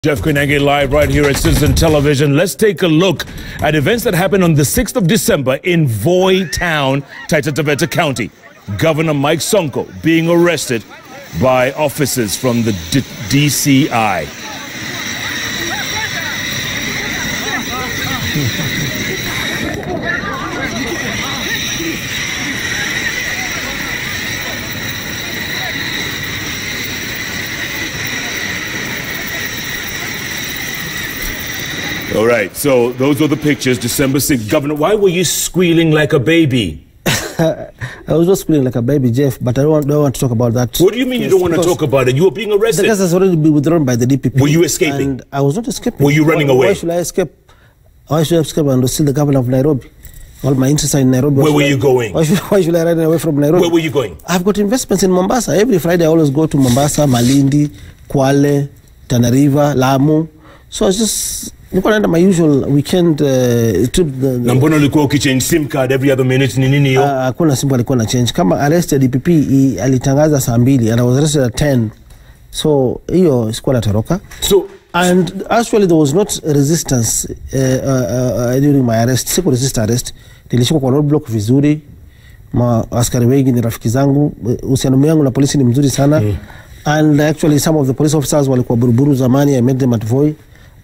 JKLive right here at Citizen Television. Let's take a look at events that happened on the 6th of December in Voi Town, Taita Taveta County. Governor Mike Sonko being arrested by officers from the DCI. All right, so those are the pictures, December 6th. Governor, why were you squealing like a baby? I was not squealing like a baby, Jeff, but I don't want to talk about that. What do you mean you don't want to talk about it? You were being arrested. The case has already been withdrawn by the DPP. Were you escaping? And I was not escaping. Were you running away? Why should I escape? Why should I escape and still the governor of Nairobi? All my interests are in Nairobi. Where were you going? Why should I run away from Nairobi? Where were you going? I've got investments in Mombasa. Every Friday I always go to Mombasa, Malindi, Kwale, Tana River, Lamu. So it's just... Look at my usual weekend trip. Na mbona ulikuwa ukichange SIM card every other minute ni nini hiyo? Hakuna SIM alikuwa na change. Kama arrested DPP alitangaza saa 2 and I was arrested at 10. So hiyo sikuwa natoroka. So and actually there was not resistance during my arrest. Siku resist arrest. Nilishikwa kwa roadblock vizuri. Askari wengi ni rafiki zangu. Uhusiano wangu na polisi ni mzuri sana. And actually some of the police officers walikuwa buruburu zamani. I met them at Voi.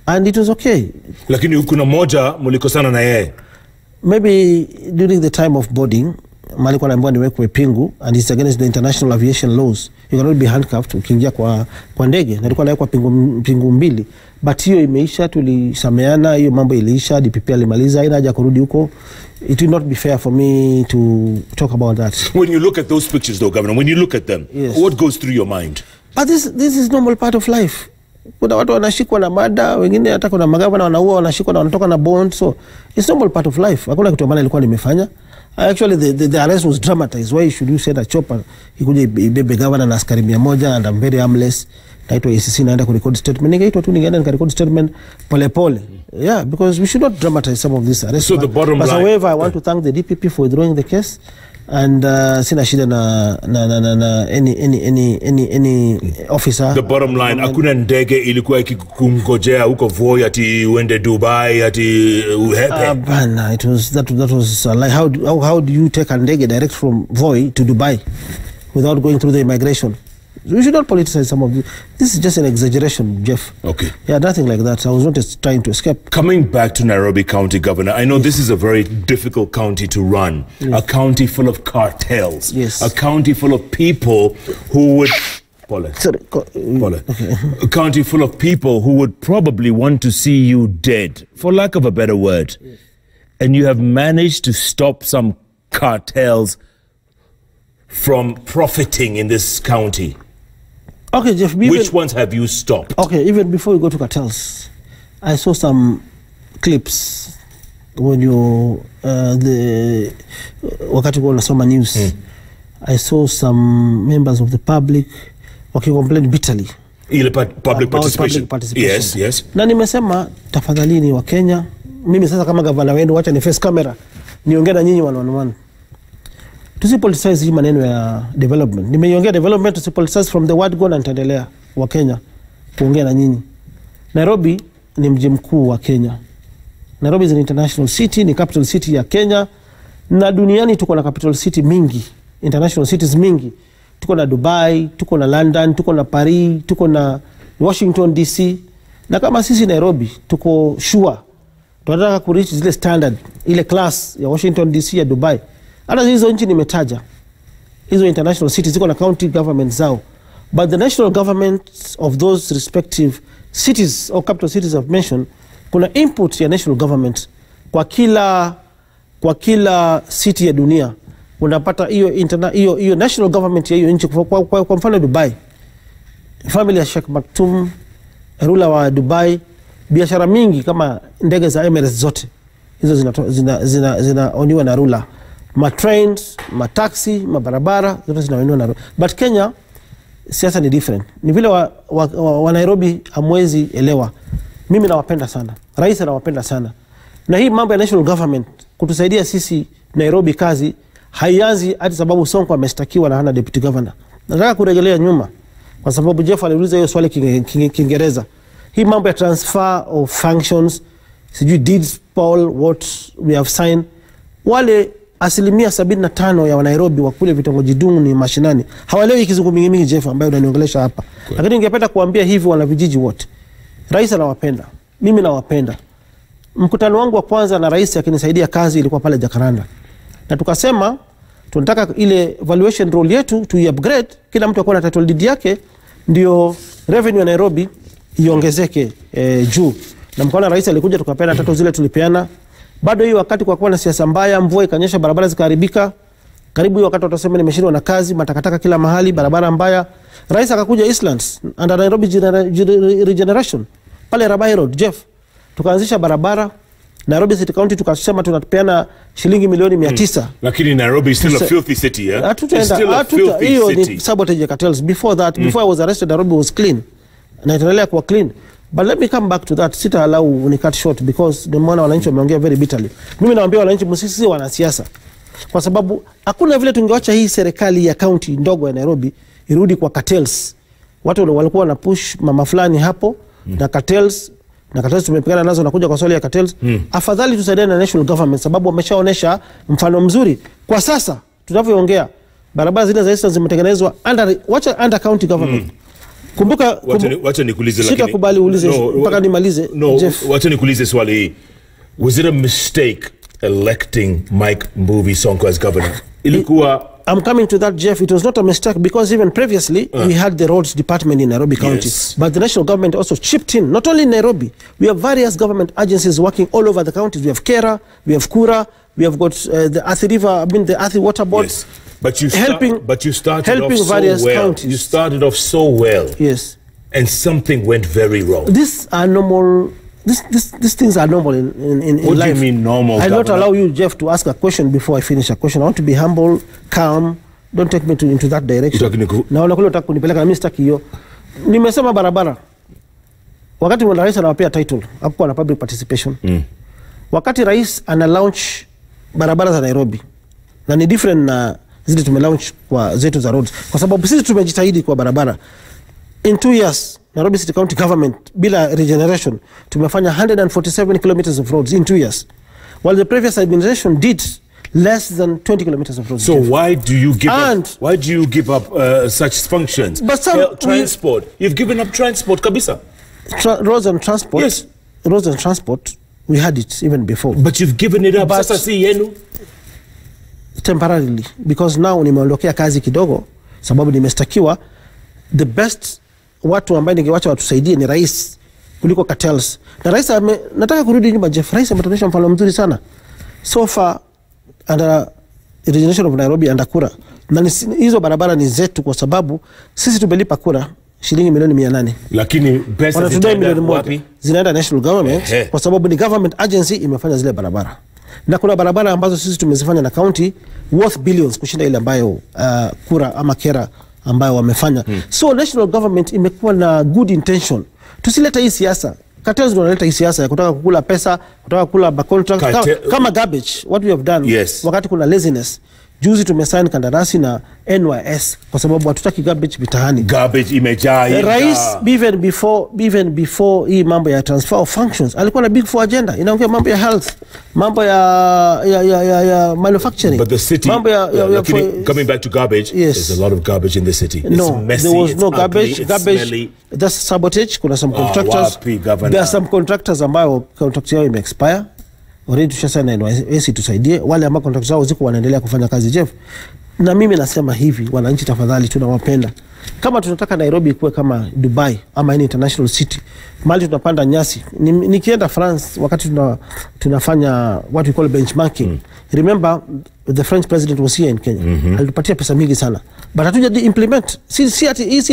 And it was okay. Lakini kuna moja mulikosana na yeye. Maybe during the time of boarding, malikuwa naambiwa niwekwe pingu, and it's against the international aviation laws. You cannot be handcuffed ukiingia kwa ndege. Na nilikuwa nawekwa pingu mbili. But hiyo imeisha, tulisameana, hiyo mambo iliisha, DPP alimaliza, haina haja kurudi huko. It will not be fair for me to talk about that. When you look at those pictures though, Governor, when you look at them, yes, what goes through your mind? But this is normal part of life. Kuna watu wanashikwa na mada, wengine hata kuna magavana wanaua, wanashikwa na wanatoka na bond. So it's normal part of life. Hakuna kitu ambacho nilikuwa nimefanya. Actually the arrest was dramatized. Why should you send a chopper ikuje ibebe governor na askari 100 and I'm very harmless. Naitwa ACC naenda ku record statement. Ningeitwa tu ningeenda nika record statement pole pole. Yeah, because we should not dramatize some of this arrest. So the bottom line. However, I want to thank the DPP for withdrawing the case. And sina shida na any officer. The bottom line, hakuna ndege ilikuwa ikikungojea huko Voi ati uende Dubai ati uhepe. Bana, that was like how do you take a ndege direct from Voi to Dubai without going through the immigration? We should not politicize some of this. This is just an exaggeration, Jeff. Okay. Yeah, nothing like that. I was not trying to escape. Coming back to Nairobi County, Governor, I know this is a very difficult county to run. Yes. A county full of cartels. Yes. A county full of people who would... Sorry. Okay. A county full of people who would probably want to see you dead, for lack of a better word. Yes. And you have managed to stop some cartels from profiting in this county. Okay, Jeff. Which ones have you stopped? Okay, even before we go to cartels, I saw some clips when you wakati kwa nasoma news. I saw some members of the public complain bitterly. Public participation. Yes, yes. Na nimesema tafadhalini wa Kenya, mimi sasa kama gavana wenu wacha ni face camera niongee na nyinyi one. Tusipolitize hii maneno ya development. Nimeiongea development, tusipolitize from the word go na nitaendelea wa Kenya kuongea na nyinyi. Nairobi ni mji mkuu wa Kenya. Nairobi is an international city, ni capital city ya Kenya. Na duniani tuko na capital city mingi, international cities mingi. Tuko na Dubai, tuko na London, tuko na Paris, tuko na Washington DC. Na kama sisi Nairobi tuko sure tunataka ku reach zile standard, ile class ya Washington DC ya Dubai. Hata hizo nchi nimetaja, hizo international cities ziko na county government zao, but the national governments of those respective cities or capital cities I've mentioned, kuna input ya national government kwa kila city ya dunia. Unapata hiyo national government ya hiyo nchi. Kwa mfano Dubai, family ya Sheikh Maktoum, ruler wa Dubai, biashara mingi kama ndege za Emirates zote hizo zinaoniwa na ruler. Trains, taxi, barabara zote zinaoniwa na ruler. But Kenya siasa ni different. Ni vile wa Nairobi hamwezi elewa. Mimi nawapenda sana, rais anawapenda sana. Na hii mambo ya national government kutusaidia sisi Nairobi kazi haianzi hadi sababu Sonko ameshtakiwa na hana deputy governor. Nataka kurejelea nyuma kwa sababu Jeff aliuliza hiyo swali Kiingereza. hii mambo ya transfer of functions, sijui deeds poll, what we have signed, wale 75% ya Nairobi wa kule vitongoji duni mashinani hawalewi kizungumzi mingi Jeff ambayo unaniongelesha hapa. Lakini ningependa kuambia hivi wana vijiji wote, rais anawapenda, mimi nawapenda. Mkutano wangu wa kwanza na rais akinisaidia kazi ilikuwa pale Jakaranda, na tukasema tunataka ile valuation role yetu tu upgrade, kila mtu akuwa na title deed yake, ndio revenue ya Nairobi iongezeke juu. Na mkaona rais alikuja tukapeana tatu zile tulipeana. Bado hiyo wakati kwa kuwa na siasa mbaya, mvua ikanyesha, barabara zikaharibika, karibu hiyo wakati watasema nimeshindwa na kazi, matakataka kila mahali, barabara mbaya, rais akakuja Eastlands under Nairobi regeneration pale Rabai Road, Jeff, tukaanzisha barabara. Nairobi City County tukasema tunapeana shilingi milioni 900. Lakini Nairobi is still a filthy city, yeah? It's still a filthy city. Ni sabotage ya cartels. Before that, before I was arrested, Nairobi was clean. Na itaendelea kuwa clean. But let me come back to that. Sita allow unicut short because nimeona wananchi wameongea very bitterly. Mimi nawaambia wananchi msisi wanasiasa. Kwa sababu hakuna vile tungeacha hii serikali ya county ndogo ya Nairobi irudi kwa cartels. Watu walikuwa na push mama fulani hapo na cartels, na cartels tumepigana nazo na kuja kwa swali ya cartels. Afadhali tusaidiane na national government sababu wameshaonesha mfano mzuri. Kwa sasa tunavyoongea barabara zile za Eastern zimetengenezwa under county government. Kumbuka wacha nikuulize, lakini sikubali uulize mpaka nimalize. Wacha nikuulize swali hii. Was it a mistake electing Mike Sonko as governor? Ilikuwa I'm coming to that, Jeff. It was not a mistake because even previously we had the roads department in Nairobi County. Yes. But the national government also chipped in. Not only in Nairobi, we have various government agencies working all over the counties. We have Kera, we have Kura, we have got the Athi River, the Athi Water Board. Yes. But you started off so various well. Counties. You started off so well. Yes. And something went very wrong. These are normal. These things are normal in life. What do you mean normal? I don't allow you, Jeff, to ask a question before I finish a question. I want to be humble, calm. Don't take me into that direction. Na unakule utaka kunipeleka na mimi sitaki hiyo. Nimesema barabara. Wakati rais anawapea title, hakuwa na public participation. Wakati rais ana launch barabara za Nairobi, na ni different na zile tumelaunch kwa zetu za roads, kwa sababu sisi tumejitahidi kwa barabara. In 2 years, Nairobi City County government bila regeneration tumefanya 147 kilometers of roads in 2 years, while the previous administration did less than 20 kilometers of roads. So why do you give up such functions? But transport. You've given up transport, kabisa. Roads and transport. Yes. Roads and transport. We had it even before. But you've given it up. Sasa si yenu. Temporarily, because now nimeondokea kazi kidogo sababu nimestakiwa. The best watu ambao ningewacha watusaidie ni rais kuliko cartels. Na rais nataka kurudi nyuma, Jeff. Rais ametonesha mfano mzuri sana so far under regeneration of Nairobi and Kura. Na hizo barabara ni zetu kwa sababu sisi tumelipa Kura shilingi milioni 800. Lakini pesa zinaenda wapi? Zinaenda national government kwa sababu ni government agency imefanya zile barabara. Na kuna barabara ambazo sisi tumezifanya na county worth billions kushinda ile ambayo Kura ama Kera ambayo wamefanya. So national government imekuwa na good intention. Tusileta hii siasa. Cartels wanaleta hii siasa ya kutaka kukula pesa, kutaka kukula contract kama garbage. What we have done wakati kuna laziness. Juzi tumesign kandarasi na NYS kwa sababu hatutaki garbage mitahani. Garbage imejaa. Rais even before hii mambo ya transfer of functions alikuwa na big four agenda. Inaongea mambo ya health, mambo ya manufacturing. But the city, coming back to garbage, there's a lot of garbage in the city. No, it's messy, there was no ugly, garbage. Smelly. That's sabotage. Kuna some contractors. There are some contractors ambao contract yao ime-expire. Already tushasana NYS tusaidie wale ambao contract zao ziko wanaendelea kufanya kazi, Jeff. Na mimi nasema hivi, wananchi tafadhali, tunawapenda. Kama tunataka Nairobi kuwe kama Dubai ama any international city, mali tunapanda nyasi. Nikienda France wakati tunafanya what we call benchmarking. Remember the French president was here in Kenya. Alitupatia pesa mingi sana. But hatuja implement. See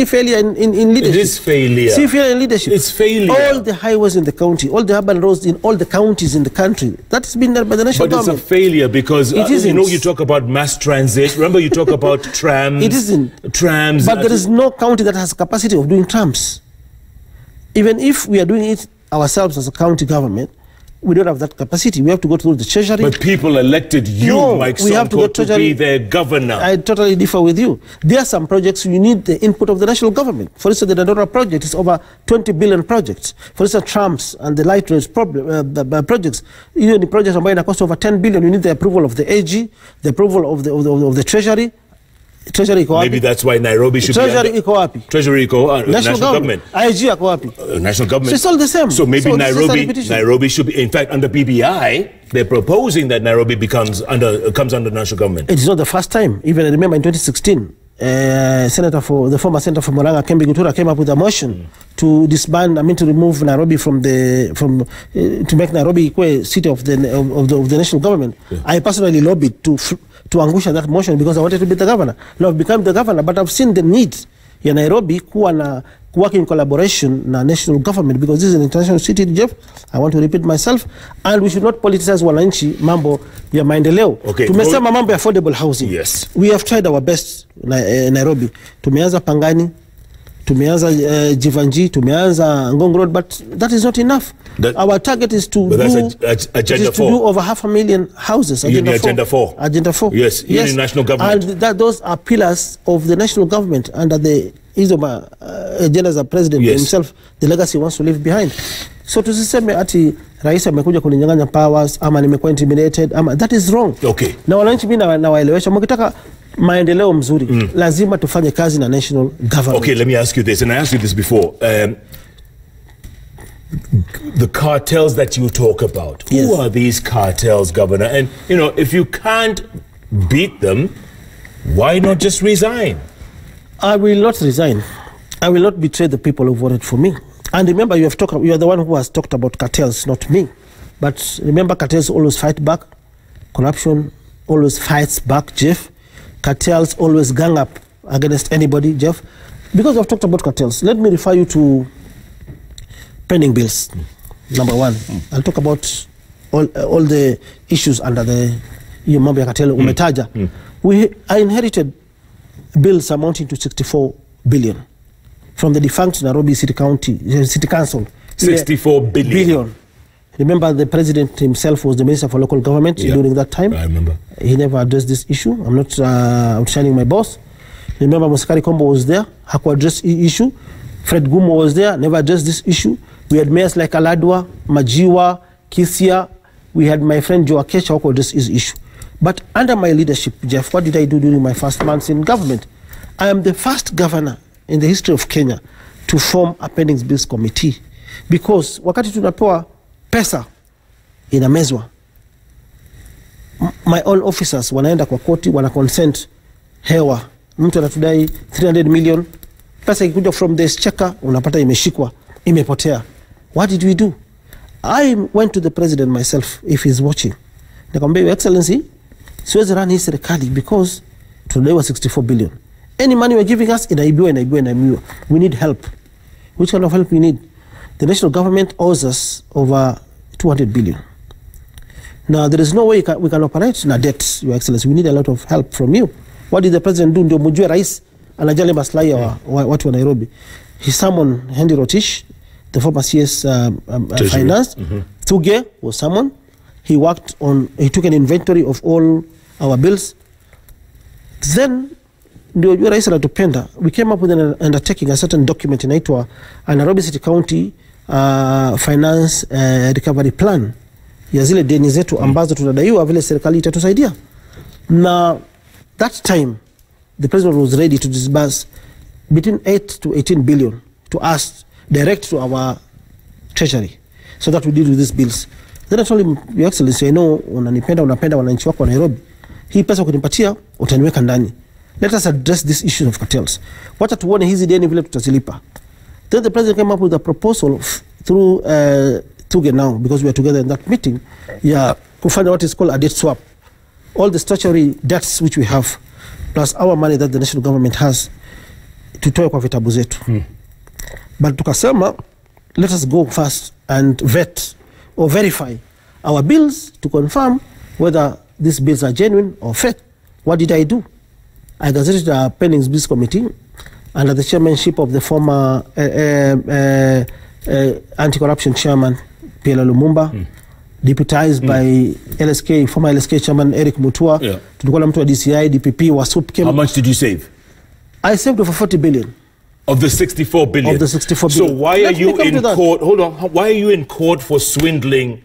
failure in leadership. It is failure. See failure in leadership. It's failure. All the highways in the county, all the urban roads in all the counties in the country, that has been done by the national government. But it's a failure because you talk about mass transit. Remember you talk about trams. It isn't. Trams. But there is no county that has capacity of doing trams. Even if we are doing it ourselves as a county government, We don't have that capacity. We have to go through the treasury. But people elected you, Mike Sonko, to be their governor. I totally differ with you. There are some projects you need the input of the national government. For instance, the Nairobi project is over 20 billion projects. For instance, trams and the light rails projects, even the projects are buying a cost over 10 billion. You need the approval of the AG, the approval of the treasury. Treasury iko wapi? Maybe that's why Nairobi should Treasury be iko wapi? Treasury iko national government. IG iko wapi? National government. So it's all the same. So maybe Nairobi should be, in fact, under BBI, they're proposing that Nairobi comes under national government. It is not the first time. Even I remember in 2016, the former senator from Murang'a, Kembi Gutura, came up with a motion to disband, to remove Nairobi to make Nairobi a city of the national government. Yeah. I personally lobbied to angusha that motion because I wanted to be the governor. Now I've become the governor, but I've seen the need ya Nairobi work in collaboration na national government because this is an international city, Jeff. I want to repeat myself, and we should not politicize wananchi mambo ya maendeleo. Okay. Tumesema mambo ya affordable housing. Yes. We have tried our best Nairobi. Tumeanza Pangani, tumeanza Jivanji, tumeanza Ngong Road, but that is not enough. Our target is to do over 500,000 houses. Agenda 4. Agenda 4. Yes, in national government. And those are pillars of the national government under the Izoma agenda as a president himself, the legacy he wants to leave behind. So tusiseme ati rais amekuja kuninyang'anya powers ama nimekuwa intimidated ama, that is wrong. Okay. Na wananchi mimi nawaelewesha, mkitaka maendeleo mzuri lazima tufanye kazi na national government. Okay, let me ask you this, and I asked you this before. The cartels that you talk about, who are these cartels, Governor? And, if you can't beat them, why not just resign? I will not resign. I will not betray the people who voted for me. And remember, you are the one who has talked about cartels, not me. But remember, cartels always fight back. Corruption always fights back, Jeff. Cartels always gang up against anybody, Jeff. Because I've talked about cartels, let me refer you to pending bills. Number one, I'll talk about all the issues under the mambo ya cartel umetaja. I inherited bills amounting to 64 billion from the defunct Nairobi City Council. 64 billion. Remember, the president himself was the minister for local government during that time. I remember. He never addressed this issue. I'm not outshining my boss. Remember, Musikari Kombo was there, haku address the issue. Fred Gumo was there, never addressed this issue. We had mayors like Aladwa, Majiwa, Kisia. We had my friend Joe Akesha who addressed this issue. But under my leadership, Jeff, what did I do during my first months in government? I am the first governor in the history of Kenya to form a pending bills committee. Because wakati tunapewa pesa inamezwa, my own officers wanaenda kwa koti, wana consent hewa. Mtu anatudai 300 million. Pesa ikikuja from the exchequer, unapata imeshikwa, imepotea. What did we do? I went to the president myself, if he's watching. Nikamwambia, Your Excellency, siwezi run hii serikali because tunadaiwa 64 billion. Any money you're giving us, inaibiwa. We need help. Which kind of help we need? The national government owes us over 200 billion. Now, there is no way we can operate na debt, Your Excellency. We need a lot of help from you. What did the president do? Ndio mjue rais anajali maslahi ya watu wa Nairobi. He summoned Henry Rotich, the former CS Finance. Tuge was summoned. He took an inventory of all our bills. Then, ndio jua rais anatupenda, we came up with an undertaking, a certain document inaitwa Nairobi City County Finance Recovery Plan ya zile deni zetu ambazo tunadaiwa vile serikali itatusaidia. Na that time, the president was ready to disburse between 8 to 18 billion to us, direct to our treasury, so that we deal with these bills. Then I told him, Your Excellency, I know unapenda wananchi wako wa Nairobi. Hii pesa ukinipatia, utaniweka ndani. Let us address this issue of cartels. Wacha tuone hizi deni vile tutazilipa. Then the president came up with a proposal through Tuge now, because we are together in that meeting, kufanya what is called a debt swap. All the statutory debts which we have, plus our money that the national government has, tutoe kwa vitabu zetu. But tukasema, let us go first and vet or verify our bills to confirm whether these bills are genuine or fake. What did I do? I gazetted a pending bills committee under the chairmanship of the former anti-corruption chairman, P.L. Lumumba, deputized by LSK, former LSK chairman Eric Mutua. Tulikuwa na mtu wa DCI, DPP wa SUP. How much did you save? I saved over 40 billion. Of the 64 billion? Of the 64 billion. So why are you in court? Hold on. Why are you in court for swindling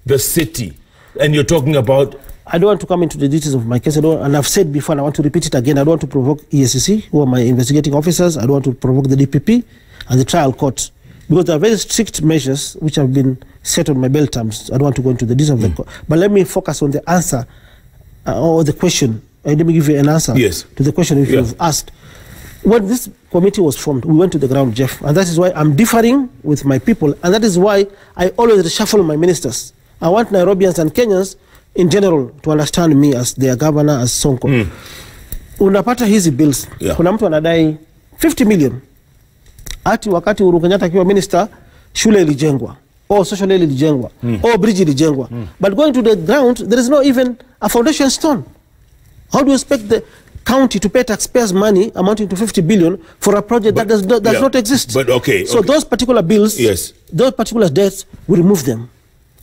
the city? And you're talking about... I don't want to come into the details of my case. And I've said before, and I want to repeat it again, I don't want to provoke ESCC, who are my investigating officers. I don't want to provoke the DPP and the trial court. Because there are very strict measures which have been set on my bail terms. I don't want to go into the details of the court. But let me focus on the answer or the question. Let me give you an answer to the question if you've asked. When this committee was formed, we went to the ground, Jeff. And that is why I'm differing with my people. And that is why I always reshuffle my ministers. I want Nairobians and Kenyans in general to understand me as their governor, as Sonko. Unapata hizi bills. Kuna mtu anadai 50 million. Ati wakati Uhuru Kenyatta akiwa minister, shule ilijengwa. Or social aid ilijengwa. Or bridge ilijengwa. But going to the ground, there is not even a foundation stone. How do you expect the county to pay taxpayers' money amounting to 50 billion for a project that does not exist? But so those particular bills, those particular debts, we remove them.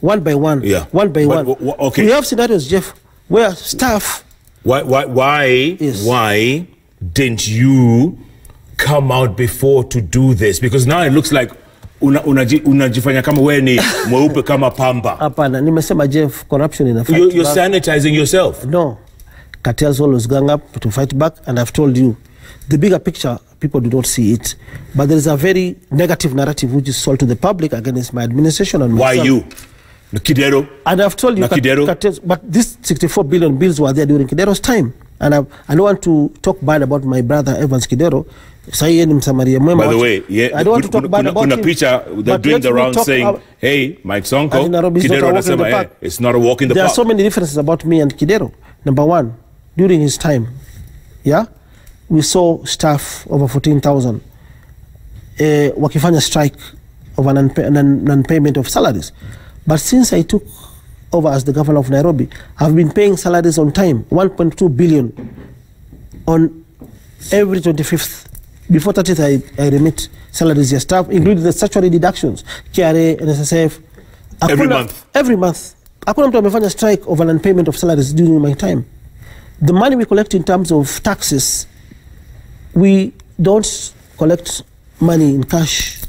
One by one, one by one. We have scenarios, Jeff, where staff... Why didn't you come out before to do this? Because now it looks like unajifanya kama wewe ni mweupe kama pamba. Hapana, nimesema Jeff, corruption in a fight. You're sanitizing yourself. No. Cartels always gang up to fight back, and I've told you, the bigger picture, people do not see it. But there is a very negative narrative which is sold to the public against my administration and myself. Why you? Kidero. And I've told you, cartels, but these 64 billion bills were there during Kidero's time. And I don't want to talk bad about my brother Evans Kidero. By the way, I don't want to talk bad about him. Picture they're doing the round saying, hey, Mike Sonko, Kidero, it's not a walk in the park. There are so many differences about me and Kidero. Number one, during his time, we saw staff over 14,000 wakifanya strike of non-payment of salaries. But since I took over as the governor of Nairobi, I've been paying salaries on time, 1.2 billion on every 25th. Before 30th, I remit salaries to staff, including the statutory deductions, KRA, NSSF. Every month? Every month. Hakuna mtu amefanya strike of an unpayment of salaries during my time. The money we collect in terms of taxes, we don't collect money in cash.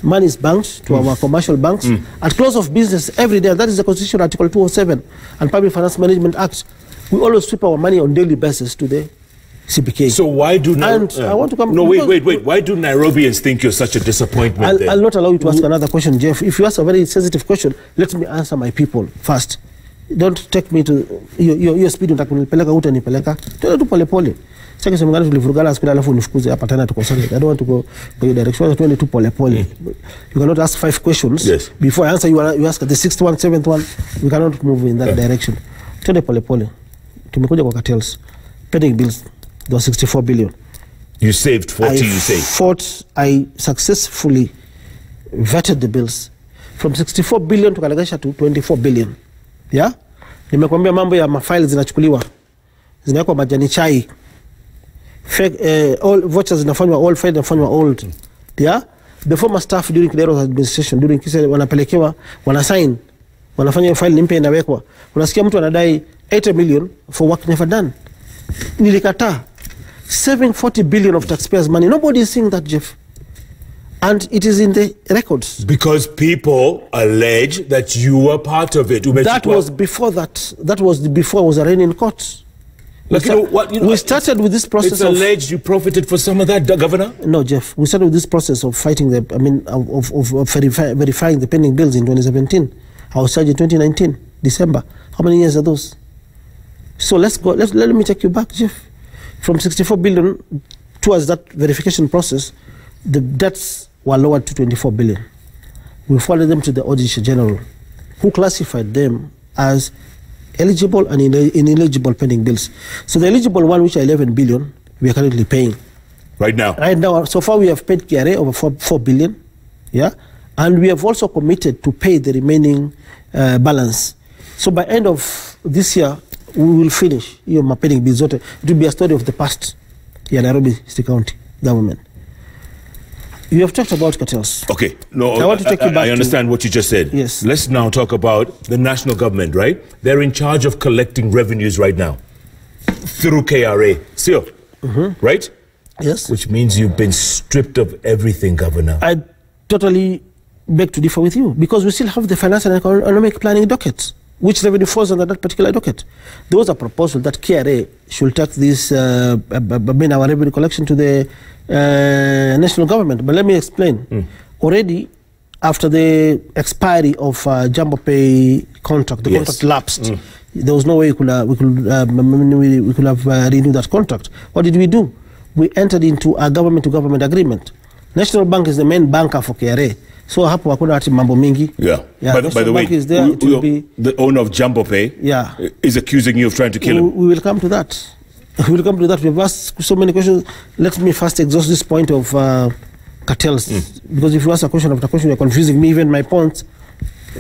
Money is banked to our commercial banks at close of business every day. That is the Constitution, Article 207 and Public Finance Management Act. We always sweep our money on daily basis to the CPK. So why do I want to come. No, wait. Why do Nairobians think you're such a disappointment? I'll not allow you to ask another question, Jeff. If you ask a very sensitive question, let me answer my people first. Don't take me to your speed. Utanipeleka utanipeleka. Twende tu pole pole. Sasa semangana tulivurugana siku alafu nifukuze hapa tena tukosane. I don't want to go by your direction. Twende tu pole pole. You cannot ask 5 questions before I answer you ask the 6th one, 7th one. We cannot move in that direction. Twende pole pole. Tumekuja kwa cartels. Pending bills. There was 64 billion. You saved 40, you say? I successfully vetted the bills. From 64 billion tukalegesha to 24 billion. Nimekwambia mambo ya mafiles zinachukuliwa. Zinawekwa majani chai. Fake, all vouchers zinafanywa all file zinafanywa old. The former staff during Kidero's administration, during kisa wanapelekewa, wanasign, wanafanya file mpya inawekwa. Unasikia mtu anadai 80 million for work never done. Nilikataa. Saving 40 billion of taxpayers' money. Nobody is seeing that, Jeff. And it is in the records. Because people allege that you were part of it. That was before that. That was before I was arraigned in court. Like, we started with this process. It's alleged you profited for some of that, Governor? No, Jeff. We started with this process of fighting of verifying the pending bills in 2017. I was charged in 2019, December. How many years are those? So let's go. Let me take you back, Jeff. From 64 billion towards that verification process, the debts were lowered to 24 billion. We forwarded them to the Auditor General, who classified them as eligible and ineligible pending bills. So the eligible one, which are 11 billion, we are currently paying. Right now? Right now. So far we have paid KRA over 4 billion. And we have also committed to pay the remaining balance. So by end of this year, we will finish my pending bills. It will be a story of the past. Nairobi City County government. You have talked about cartels. Okay, no, I want to take you back I understand what you just said. Yes. Let's now talk about the national government, right? They're in charge of collecting revenues right now through KRA, still, right? Yes. Which means you've been stripped of everything, Governor. I totally beg to differ with you, because we still have the finance and economic planning dockets, which revenue falls under that particular docket. There was a proposal that KRA should take this, our revenue collection to the national government. But let me explain. Already, after the expiry of Jumbo Pay contract, the contract lapsed. There was no way we could have renewed that contract. What did we do? We entered into a government-to-government agreement. National Bank is the main banker for KRA. So hapo hakuna ati mambo mingi. Yeah. By the way, is there, the owner of Jumbo Pay is accusing you of trying to kill him. We will come to that. We will come to that. We've asked so many questions. Let me first exhaust this point of cartels. Because if you ask a question after question, you're confusing me. Even my points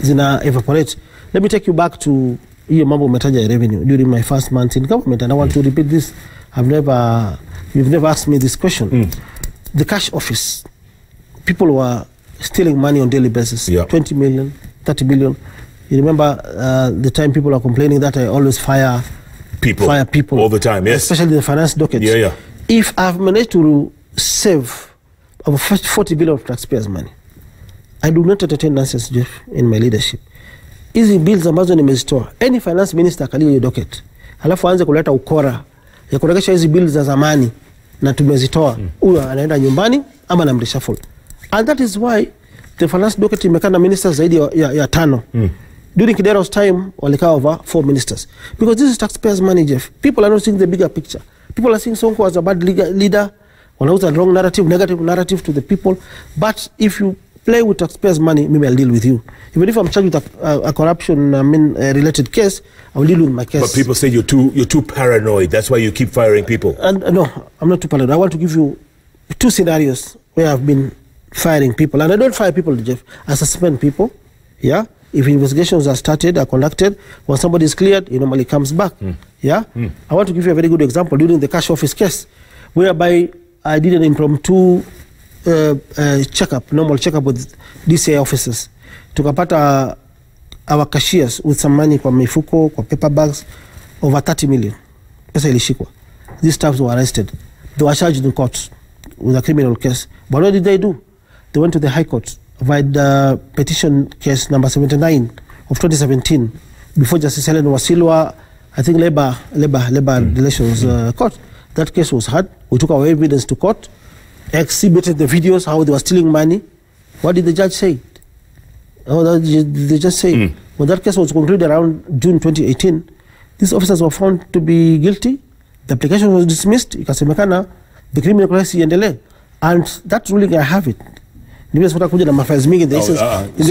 zina evaporate. Let me take you back to hiyo mambo umetaja ya revenue during my first month in government. And I want to repeat this. You've never asked me this question. The cash office, people were stealing money on daily basis. 20 million, 30 million. You remember the time people are complaining that I always fire people all the time, yes. Especially the finance dockets. If I've managed to save over 40 billion of taxpayers' money, I do not entertain nonsense, Jeff, in my leadership. Hizi bills ambazo nimezitoa, any finance minister akalia hiyo docket, halafu aanze kuleta ukora ya kuregesha hizi bills za zamani na tumezitoa, huyo anaenda nyumbani ama na mreshuffle. And that is why the finance docket imekaa na ministers zaidi ya 5. During Kidero's time, walikaa over 4 ministers. Because this is taxpayers' money, Jeff. People are not seeing the bigger picture. People are seeing Sonko as a bad leader, wanauza wrong narrative, negative narrative to the people. But if you play with taxpayers' money, maybe I'll deal with you. Even if I'm charged with a corruption related case, I'll deal with my case. But people say you're too paranoid. That's why you keep firing people. And no, I'm not too paranoid. I want to give you 2 scenarios where I've been firing people. And I don't fire people, Jeff. I suspend people. Yeah. If investigations are started, are conducted, when somebody is cleared, he normally comes back. I want to give you a very good example during the cash office case, whereby I did an impromptu normal checkup with DCI officers. Tukapata our cashiers with some money kwa mifuko, kwa paper bags, over 30 million. Pesa ilishikwa. These staffs were arrested. They were charged in court with a criminal case. But what did they do? They went to the High Court via petition case number 79 of 2017 before Justice Helen Wasilwa, I think labor relations court. That case was heard. We took our evidence to court, exhibited the videos how they were stealing money. What did the judge say? They just say when that case was concluded around June 2018, these officers were found to be guilty. The application was dismissed. Ikasemekana the criminal case iendelee, and that ruling I have it. In the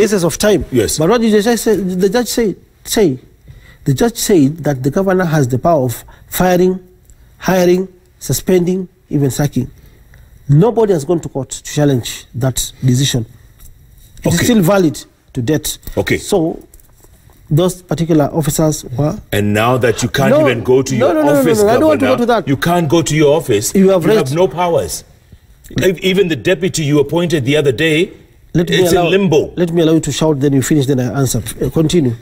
essence of time. Yes. But what did the judge say? The judge said that the governor has the power of firing, hiring, suspending, even sacking. Nobody has gone to court to challenge that decision. It is still valid to date. So those particular officers were... And now that you can't even go to your office, I don't want to go to that. You can't go to your office. You have no powers. Even the deputy you appointed the other day, it's in limbo. Let me allow you to shout, then you finish, then I answer. Continue.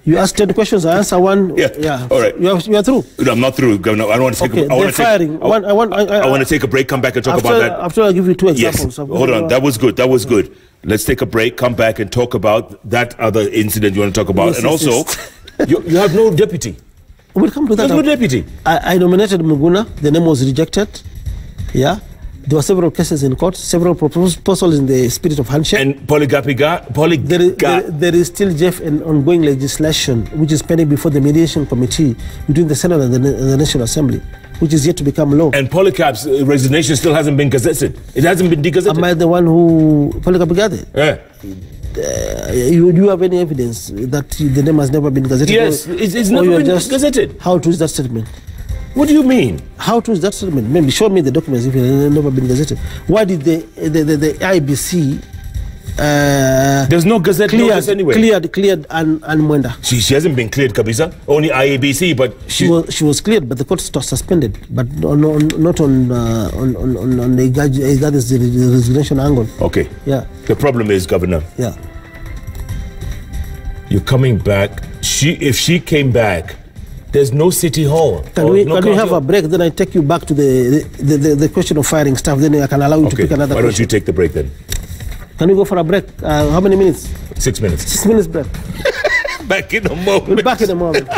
You asked 10 questions, I answer one. Yeah. All right. You are through. No, I'm not through, Governor. I want to take. I want to take a break. Come back and talk about that. After I give you 2 examples. Yes. Hold on. That was good. Let's take a break. Come back and talk about that other incident you want to talk about, and also, you have no deputy. We'll come to that. No deputy. I nominated Muguna. The name was rejected. Yeah. There were several cases in court, several proposals in the spirit of handshake. And there is still, Jeff, an ongoing legislation which is pending before the mediation committee between the Senate and the National Assembly, which is yet to become law. And Polycarp's resignation still hasn't been gazetted. It hasn't been degazetted. Am I the one who Polycarp gathered? Yeah. Do you have any evidence that the name has never been gazetted? Yes, it's never been gazetted. How true is that statement? What do you mean? How true is that statement? Maybe show me the documents if it has never been gazetted. Why did the IBC There's no gazette notice anyway. Cleared and Mwenda. She hasn't been cleared, Kabisa. Only IABC, but she was cleared, but the court suspended. But not on the resignation angle. Okay. Yeah. The problem is, Governor. Yeah. You're coming back. If she came back, there's no city hall. Can we have a break? Then I take you back to the question of firing staff. Then I can allow you to pick another. Why don't you take the break then? Can we go for a break? How many minutes? 6 minutes. 6 minutes break. Back in a moment. We're back in a moment.